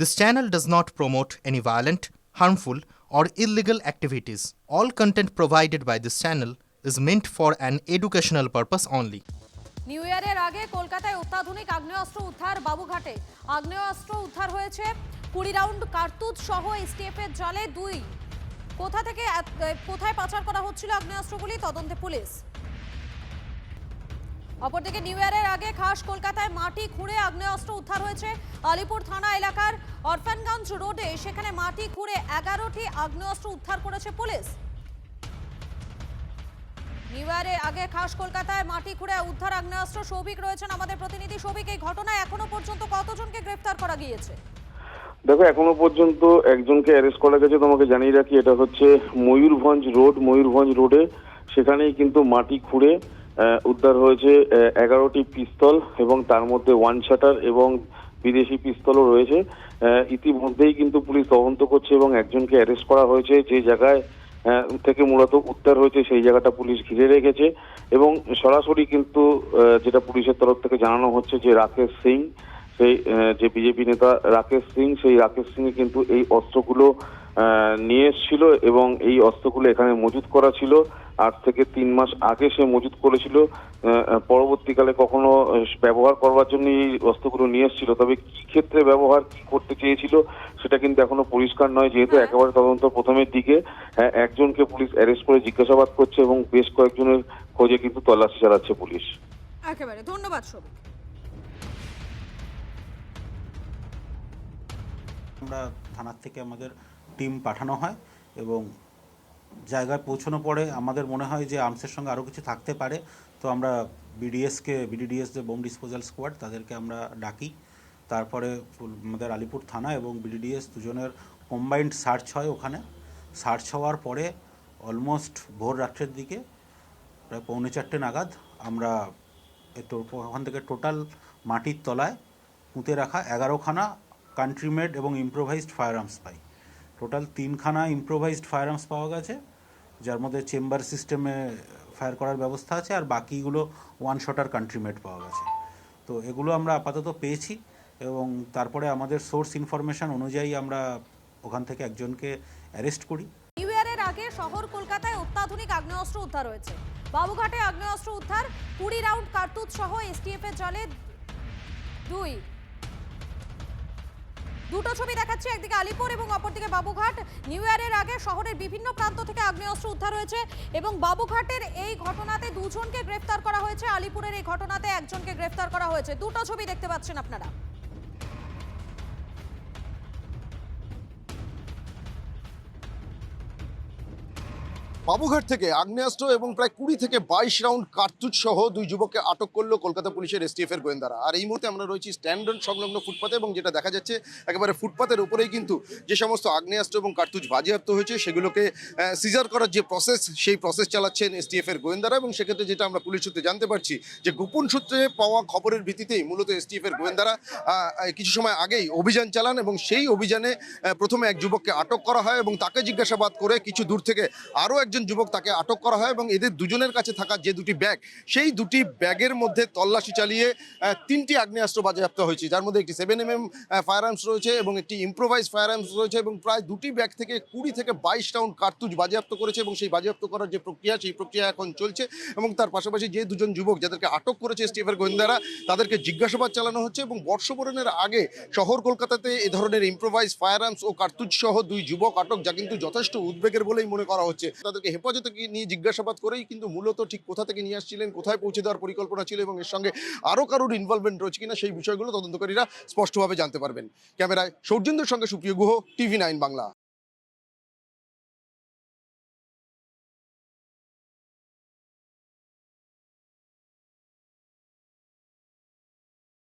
This channel does not promote any violent, harmful, or illegal activities. All content provided by this channel is meant for an educational purpose only. New ইয়ারের আগে কলকাতায় অত্যাধুনিক আগ্নেয়াস্ত্র উদ্ধার বাবুঘাটে। আগ্নেয়াস্ত্র উদ্ধার হয়েছে 20 রাউন্ড কার্তুজ সহ এসটিএফ এর জালে 2। কোথায় পাচার করা হচ্ছিল আগ্নেয়াস্ত্রগুলি তদন্তে পুলিশ। অপরদিকে নিউ ইয়ারের আগে খাস কলকাতায় মাটি খুঁড়ে আগ্নেয়াস্ত্র উদ্ধার হয়েছে আলিপুর থানা এলাকার অরফানগঞ্জ রোডে। সেখানে মাটি খুঁড়ে 11টি আগ্নেয়াস্ত্র উদ্ধার করেছে পুলিশ। নিউ ইয়ারের আগে খাস কলকাতায় মাটি খুঁড়ে উদ্ধার আগ্নেয়াস্ত্র। সৌভিক রয়েছেন আমাদের প্রতিনিধি। সৌভিক, এই ঘটনায় এখনো পর্যন্ত কতজনকে গ্রেফতার করা গিয়েছে? দেখো, এখনো পর্যন্ত একজনকে অ্যারেস্ট করা গেছে। তোমাকে জানিয়ে রাখি, এটা হচ্ছে ময়ূরভঞ্জ রোডে। সেখানেই কিন্তু মাটি খুঁড়ে উদ্ধার হয়েছে 11টি পিস্তল এবং তার মধ্যে ওয়ান শাটার এবং বিদেশি পিস্তলও রয়েছে। ইতিমধ্যেই কিন্তু পুলিশ তদন্ত করছে এবং একজনকে অ্যারেস্ট করা হয়েছে। যে জায়গায় থেকে মূলত উদ্ধার হয়েছে সেই জায়গাটা পুলিশ ঘিরে রেখেছে এবং সরাসরি কিন্তু যেটা পুলিশের তরফ থেকে জানানো হচ্ছে যে রাকেশ সিং, সেই যে বিজেপি নেতা রাকেশ সিং, সেই রাকেশ সিং কিন্তু এই অস্ত্রগুলো নিয়ে এসেছিল এবং এই অস্ত্রগুলো এখানে মজুত করা ছিল। 8 থেকে 3 মাস আগে সে মজুত করেছিল। পরবর্তীকালে কখনো ব্যবহার করবার জন্য এই অস্ত্রগুলো নিয়ে এসেছিল, তবে কি ক্ষেত্রে ব্যবহার কি করতে চেয়েছিল সেটা কিন্তু এখনো পরিষ্কার নয়। যেহেতু একেবারে তদন্ত প্রথমের দিকে, একজনকে পুলিশ অ্যারেস্ট করে জিজ্ঞাসাবাদ করছে এবং বেশ কয়েকজনের খোঁজে কিন্তু তল্লাশি চালাচ্ছে পুলিশ। একেবারে ধন্যবাদ সৌভিক। আমরা থানার থেকে আমাদের টিম পাঠানো হয় এবং জায়গায় পৌঁছানোর পরে আমাদের মনে হয় যে আর্মসের সঙ্গে আরও কিছু থাকতে পারে, তো আমরা বিডিডিএস যে বোম ডিসপোজাল স্কোয়াড তাদেরকে আমরা ডাকি। তারপরে আমাদের আলিপুর থানা এবং বিডিডিএস দুজনের কম্বাইন্ড সার্চ হয়। ওখানে সার্চ হওয়ার পরে অলমোস্ট ভোর রাত্রের দিকে প্রায় 3:45 নাগাদ আমরা ওখান থেকে টোটাল মাটির তলায় পুঁতে রাখা 11খানা কান্ট্রি মেড এবং ইম্প্রোভাইজড ফায়ার আর্মস পাই। টোটাল 3খানা ইম্প্রোভাইজড ফায়ার আর্মস পাওয়া গেছে, যার মধ্যে চেম্বার সিস্টেমে ফায়ার করার ব্যবস্থা আছে, আর বাকিগুলো ওয়ান শটার কান্ট্রি মেড পাওয়া গেছে। তো এগুলো আমরা আপাতত পেয়েছি এবং তারপরে আমাদের সোর্স ইনফরমেশন অনুযায়ী আমরা ওখান থেকে একজনকে অ্যারেস্ট করি। নিউ ইয়ারের আগে শহর কলকাতায় অত্যাধুনিক আগ্নেয়াস্ত্র উদ্ধার হয়েছে। বাবুঘাটে আগ্নেয়াস্ত্র উদ্ধার 20 রাউন্ড কার্তুজ সহ এসটিএফ এর জালে 2। দুটো ছবি দেখাচ্ছে, একদিকে আলিপুর এবং অপরদিকে বাবুঘাট। নিউ ইয়ারের আগে শহরের বিভিন্ন প্রান্ত থেকে আগ্নেয়াস্ত্র উদ্ধার হয়েছে এবং বাবুঘাটের এই ঘটনাতে 2 জনকে গ্রেফতার করা হয়েছে। আলিপুরের এই ঘটনাতে 1 জনকে গ্রেফতার করা হয়েছে। দুটো ছবি দেখতে পাচ্ছেন আপনারা। বাবুঘাট থেকে আগ্নেয়াস্ত্র এবং প্রায় 20 থেকে 22 রাউন্ড কার্তুজ সহ 2 যুবককে আটক করলো কলকাতা পুলিশের এসটিএফ এর গোয়েন্দারা। আর এই মুহূর্তে আমরা রয়েছি স্ট্যান্ডার্ড সংলগ্ন ফুটপাতে এবং যেটা দেখা যাচ্ছে একেবারে ফুটপাতের উপরেই কিন্তু যে সমস্ত আগ্নেয়াস্ত্র এবং কার্তুজ বাজেয়াপ্ত হয়েছে সেগুলোকে সিজার করার যে প্রসেস, সেই প্রসেস চালাচ্ছেন এসটিএফ এর গোয়েন্দারা। এবং সেক্ষেত্রে যেটা আমরা পুলিশ সূত্রে জানতে পারছি যে গোপন সূত্রে পাওয়া খবরের ভিত্তিতেই মূলত এসটিএফ এর গোয়েন্দারা কিছু সময় আগেই অভিযান চালান এবং সেই অভিযানে প্রথমে এক যুবককে আটক করা হয় এবং তাকে জিজ্ঞাসাবাদ করে কিছু দূর থেকে আরও একজন যুবক তাকে আটক করা হয় এবং এদের দুজনের কাছে থাকা যে 2টি ব্যাগ, সেই 2টি ব্যাগের মধ্যে তল্লাশি চালিয়ে 3টি আগ্নেয়াস্ত্র বাজেয়াপ্ত হয়েছে, যার মধ্যে একটি 7mm ফায়ার আর্মস রয়েছে এবং একটি ইম্প্রোভাইজ ফায়ার আর্মস রয়েছে এবং প্রায় 2টি ব্যাগ থেকে 20 থেকে 22 রাউন্ড কার্তুজ বাজেয়াপ্ত করেছে এবং সেই বাজেয়াপ্ত করার যে প্রক্রিয়া, সেই প্রক্রিয়া এখন চলছে। এবং তার পাশাপাশি যে 2 জন যুবক যাদেরকে আটক করেছে এসটিএফ এর গোয়েন্দারা, তাদেরকে জিজ্ঞাসাবাদ চালানো হচ্ছে এবং বর্ষবরণের আগে শহর কলকাতাতে এ ধরনের ইম্প্রোভাইজ ফায়ার আর্মস ও কার্তুজ সহ 2 যুবক আটক, যা কিন্তু যথেষ্ট উদ্বেগের বলেই মনে করা হচ্ছে। তাদেরকে হেফাজতে নিয়ে জিজ্ঞাসাবাদ করেই কিন্তু মূলত ঠিক কোথা থেকে নিয়ে আসছিলেন, কোথায় পৌঁছে দেওয়ার পরিকল্পনা ছিল এবং এর সঙ্গে আরও কারোর ইনভলভমেন্ট রয়েছে কিনা সেই বিষয়গুলো তদন্তকারীরা স্পষ্টভাবে জানতে পারবেন। ক্যামেরায় সৌর্যেন্দ্রের সঙ্গে সুপ্রিয় গুহ, TV9 বাংলা।